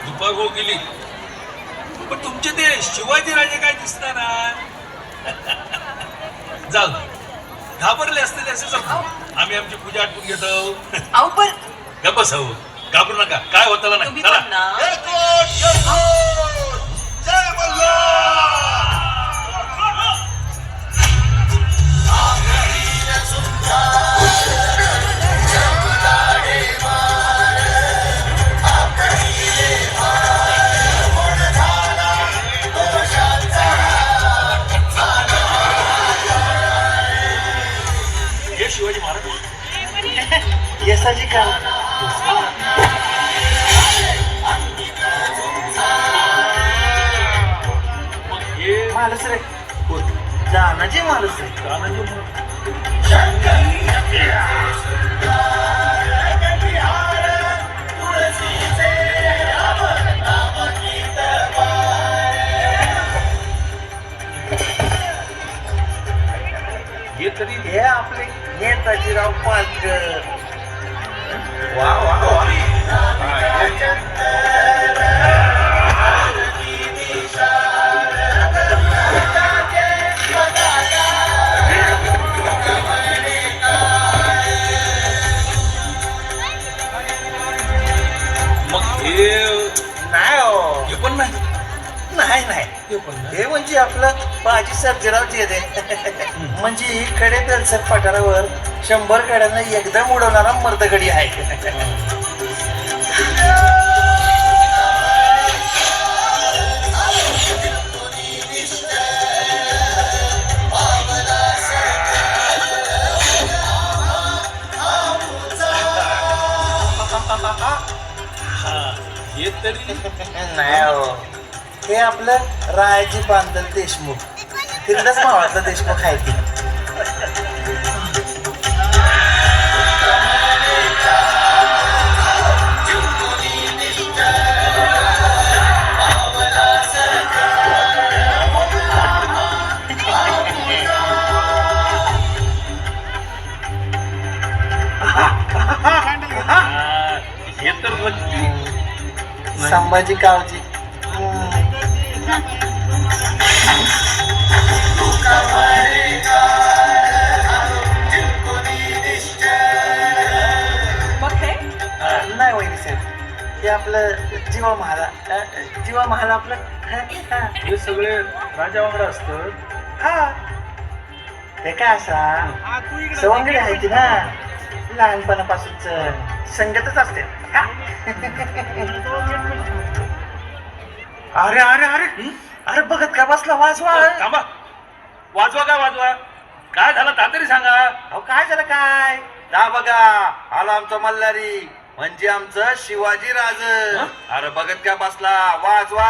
दुपारगो गेली पण तुमचे ते शिवाजी राजे काय दिसणार जाऊ घाबरले असते असे समजा आम्ही आमची पूजा आटपून घेतो अहो पण गप्प बसाव घाबरू नका काय होतं नाही चला जय मल्हार हे शिवाजी महाराज यसाची का मालस रे जानाजी मालस रे हे तरी हे आपले नेताजीराव पालकर वा वा वा मग हे नाही हो हे पण नाही नाही नाही हे पण नाही हे म्हणजे आपलं बाजी सर्जेराव जे म्हणजे ही कडे बेलसर पठारावर 100 कड्यांना एकदम उडवणारा मर्दगडी आहे हे तरी नाही हो हे आपलं रायाजी बांधल देशमुख तिकडंच मावळातला देशमुख आहे ती हे तर संभाजी कावजी नाही वहिनी साहेब हे आपलं जीवा महाल आपलं हे सगळे राजावांगडा असतं हा ते काय असा सवंगडी आहे ती ना लहानपणापासूनच संगतच असते अरे अरे अरे अरे बघत का बसला वाजवा थांबा वाजवा काय झालं ता तरी सांगा अहो काय झालं काय दा बघा आला आमचा मल्हारी म्हणजे आमचं शिवाजी राज अरे बघत का बसला वाजवा